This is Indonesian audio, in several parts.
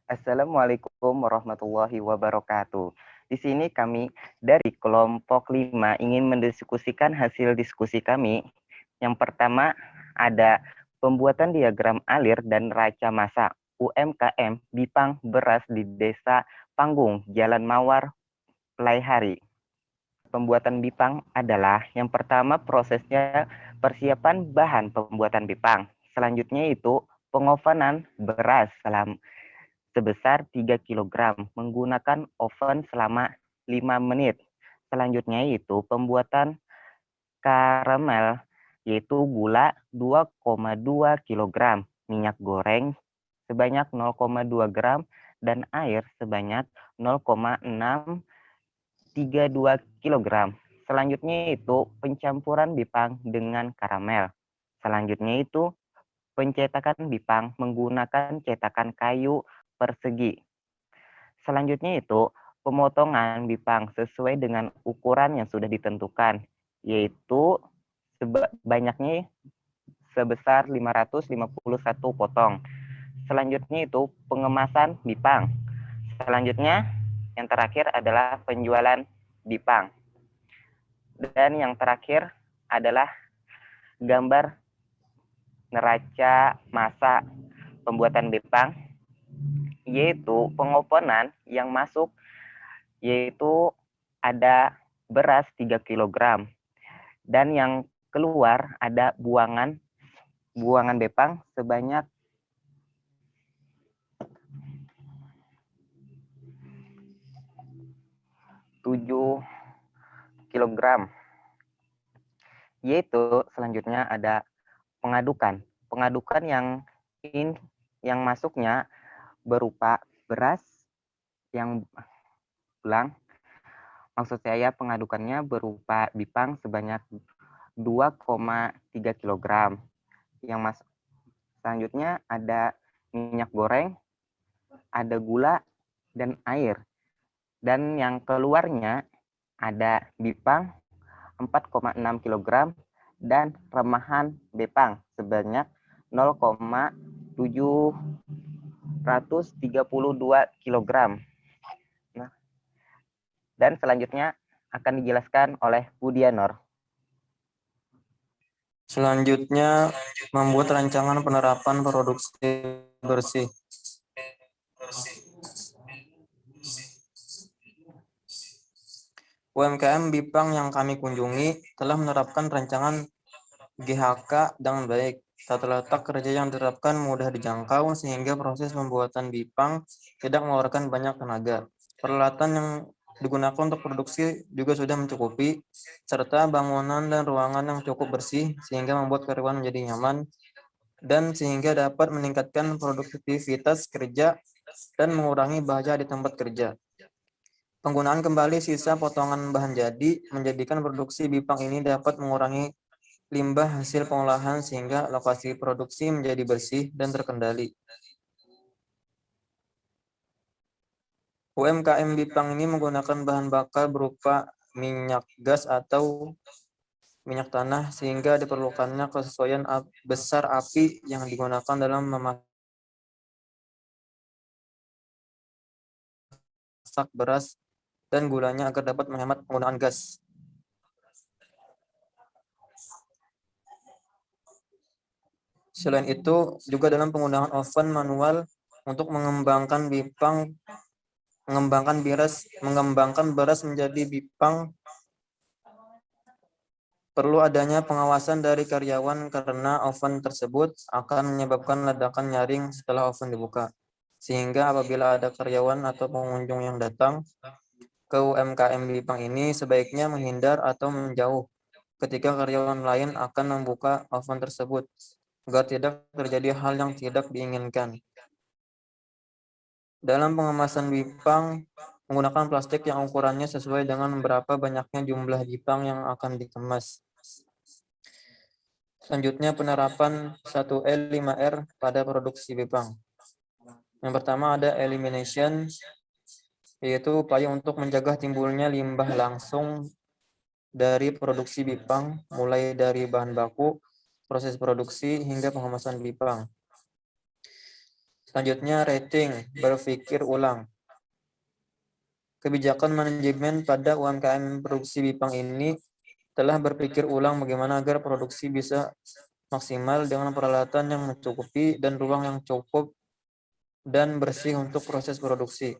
Assalamualaikum warahmatullahi wabarakatuh. Di sini kami dari kelompok 5 ingin mendiskusikan hasil diskusi kami. Yang pertama ada pembuatan diagram alir dan raca massa UMKM Bipang Beras di Desa Panggung, Jalan Mawar, Pelaihari. Pembuatan bipang adalah yang pertama prosesnya persiapan bahan pembuatan bipang. Selanjutnya itu pengovenan beras sebesar 3 kg menggunakan oven selama 5 menit. Selanjutnya itu pembuatan karamel yaitu gula 2,2 kg, minyak goreng sebanyak 0,2 gram, dan air sebanyak 0,632 kg. Selanjutnya itu pencampuran bipang dengan karamel. Selanjutnya itu pencetakan bipang menggunakan cetakan kayu persegi. Selanjutnya itu pemotongan bipang sesuai dengan ukuran yang sudah ditentukan, yaitu banyaknya sebesar 551 potong. Selanjutnya itu pengemasan bipang. Selanjutnya yang terakhir adalah penjualan bipang. Dan yang terakhir adalah gambar neraca masa pembuatan bipang, yaitu pengopenan yang masuk yaitu ada beras 3 kg dan yang keluar ada buangan bepang sebanyak 7 kg. Yaitu selanjutnya ada pengadukan. Pengadukan yang masuknya berupa beras yang ulang. Maksud saya pengadukannya berupa bipang sebanyak 2,3 kg. Yang masuk selanjutnya ada minyak goreng, ada gula dan air. Dan yang keluarnya ada bipang 4,6 kg dan remahan bepang sebanyak 0,732 kg. Nah, dan selanjutnya akan dijelaskan oleh Budianor. Selanjutnya, membuat rancangan penerapan produksi bersih. UMKM Bipang yang kami kunjungi telah menerapkan rancangan GHK dengan baik. Tata letak kerja yang diterapkan mudah dijangkau sehingga proses pembuatan bipang tidak mengeluarkan banyak tenaga. Peralatan yang digunakan untuk produksi juga sudah mencukupi, serta bangunan dan ruangan yang cukup bersih sehingga membuat karyawan menjadi nyaman dan sehingga dapat meningkatkan produktivitas kerja dan mengurangi bahaya di tempat kerja. Penggunaan kembali sisa potongan bahan jadi menjadikan produksi bipang ini dapat mengurangi limbah hasil pengolahan sehingga lokasi produksi menjadi bersih dan terkendali. UMKM Bipang ini menggunakan bahan bakar berupa minyak gas atau minyak tanah sehingga diperlukannya kesesuaian besar api yang digunakan dalam memasak beras dan gulanya agar dapat menghemat penggunaan gas. Selain itu, juga dalam penggunaan oven manual untuk mengembangkan beras menjadi bipang, perlu adanya pengawasan dari karyawan karena oven tersebut akan menyebabkan ledakan nyaring setelah oven dibuka. Sehingga apabila ada karyawan atau pengunjung yang datang ke UMKM Bipang ini sebaiknya menghindar atau menjauh ketika karyawan lain akan membuka oven tersebut agar tidak terjadi hal yang tidak diinginkan. Dalam pengemasan bipang, menggunakan plastik yang ukurannya sesuai dengan berapa banyaknya jumlah bipang yang akan dikemas. Selanjutnya penerapan 1L 5R pada produksi bipang. Yang pertama ada elimination, yaitu upaya untuk mencegah timbulnya limbah langsung dari produksi bipang, mulai dari bahan baku, proses produksi, hingga pengemasan bipang. Selanjutnya, rating, berpikir ulang. Kebijakan manajemen pada UMKM produksi Bipang ini telah berpikir ulang bagaimana agar produksi bisa maksimal dengan peralatan yang mencukupi dan ruang yang cukup dan bersih untuk proses produksi.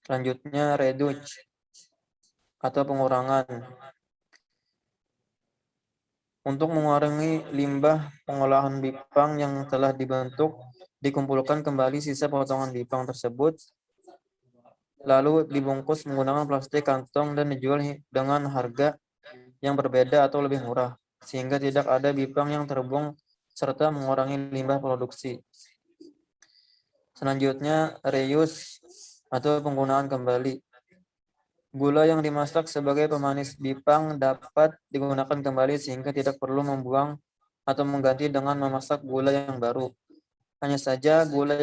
Selanjutnya, reduce atau pengurangan. Untuk mengurangi limbah pengolahan Bipang yang telah dibentuk, dikumpulkan kembali sisa potongan Bipang tersebut, lalu dibungkus menggunakan plastik kantong dan dijual dengan harga yang berbeda atau lebih murah, sehingga tidak ada Bipang yang terbuang serta mengurangi limbah produksi. Selanjutnya, reuse atau penggunaan kembali. Gula yang dimasak sebagai pemanis Bipang dapat digunakan kembali sehingga tidak perlu membuang atau mengganti dengan memasak gula yang baru. Hanya saja gula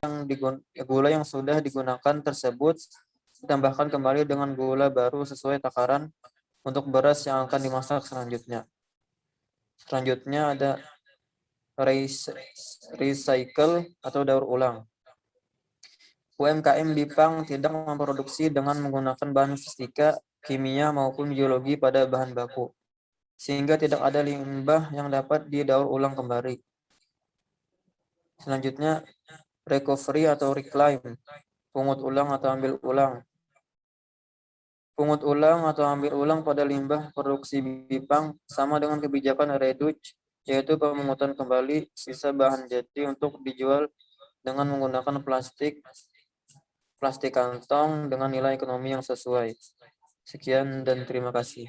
yang sudah digunakan tersebut ditambahkan kembali dengan gula baru sesuai takaran untuk beras yang akan dimasak selanjutnya. Selanjutnya ada recycle atau daur ulang. UMKM Bipang tidak memproduksi dengan menggunakan bahan fisika, kimia, maupun biologi pada bahan baku, sehingga tidak ada limbah yang dapat didaur ulang kembali. Selanjutnya, recovery atau reclaim, pungut ulang atau ambil ulang. Pungut ulang atau ambil ulang pada limbah produksi Bipang sama dengan kebijakan reduce, yaitu pemungutan kembali sisa bahan jadi untuk dijual dengan menggunakan plastik kantong dengan nilai ekonomi yang sesuai. Sekian dan terima kasih.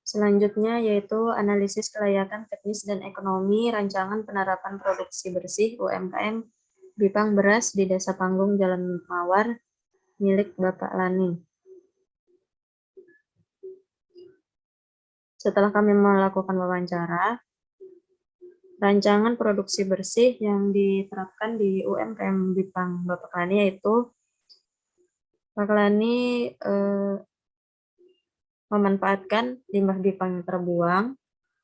Selanjutnya yaitu analisis kelayakan teknis dan ekonomi rancangan penerapan produksi bersih UMKM Bipang Beras di Desa Panggung Jalan Mawar milik Bapak Lani. Setelah kami melakukan wawancara, rancangan produksi bersih yang diterapkan di UMKM Bipang Bapak Lani yaitu Bapak Lani memanfaatkan limbah Bipang yang terbuang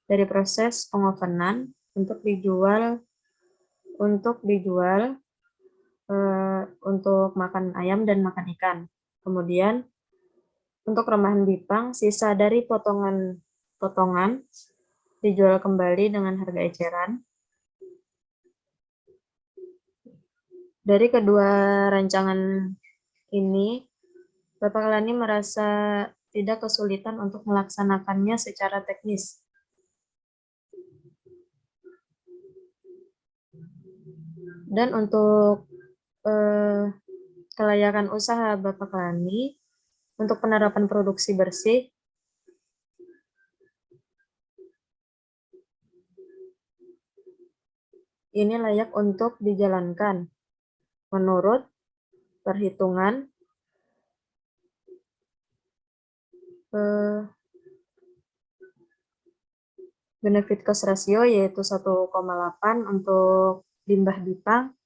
dari proses pengovenan untuk dijual untuk makan ayam dan makan ikan. Kemudian untuk remahan Bipang, sisa dari potongan dijual kembali dengan harga eceran. Dari kedua rancangan ini, Bapak Lani merasa tidak kesulitan untuk melaksanakannya secara teknis. Dan untuk kelayakan usaha Bapak Lani untuk penerapan produksi bersih, ini layak untuk dijalankan menurut perhitungan benefit cost ratio yaitu 1,8 untuk limbah Bipang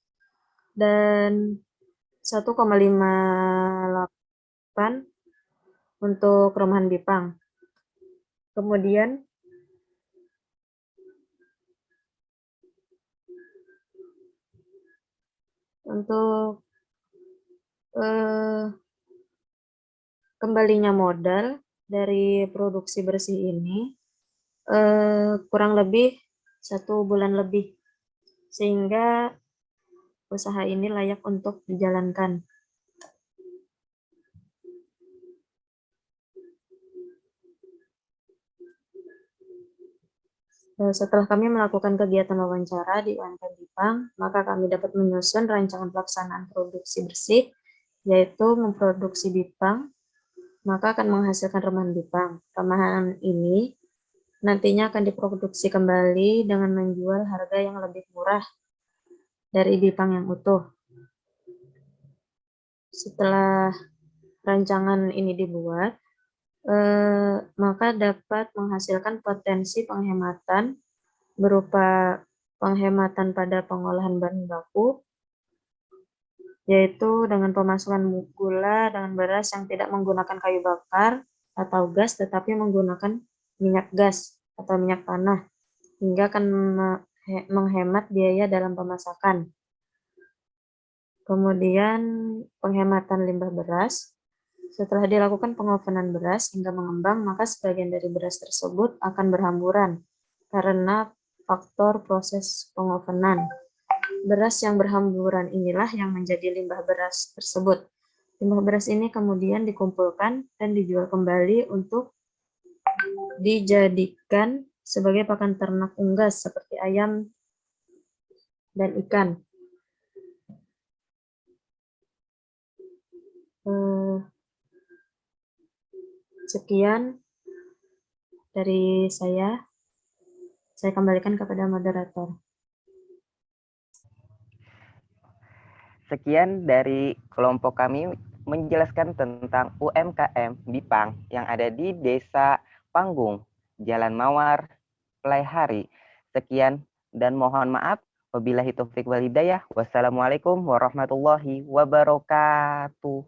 dan 1,58 untuk remahan Bipang. Kemudian untuk kembalinya modal dari produksi bersih ini kurang lebih 1 bulan lebih, sehingga usaha ini layak untuk dijalankan. Setelah kami melakukan kegiatan wawancara di UMKM Bipang, maka kami dapat menyusun rancangan pelaksanaan produksi bersih, yaitu memproduksi Bipang, maka akan menghasilkan remahan Bipang. Remahan ini nantinya akan diproduksi kembali dengan menjual harga yang lebih murah dari Bipang yang utuh. Setelah rancangan ini dibuat, maka dapat menghasilkan potensi penghematan berupa penghematan pada pengolahan bahan baku, yaitu dengan pemasukan gula dengan beras yang tidak menggunakan kayu bakar atau gas, tetapi menggunakan minyak gas atau minyak tanah, hingga akan menghemat biaya dalam pemasakan. Kemudian penghematan limbah beras. Setelah dilakukan pengovenan beras hingga mengembang, maka sebagian dari beras tersebut akan berhamburan karena faktor proses pengovenan. Beras yang berhamburan inilah yang menjadi limbah beras tersebut. Limbah beras ini kemudian dikumpulkan dan dijual kembali untuk dijadikan sebagai pakan ternak unggas seperti ayam dan ikan. Sekian dari saya kembalikan kepada moderator. Sekian dari kelompok kami menjelaskan tentang UMKM Bipang yang ada di Desa Panggung, Jalan Mawar, Pelaihari. Sekian dan mohon maaf. Wabillahi taufiq wal hidayah. Wassalamualaikum warahmatullahi wabarakatuh.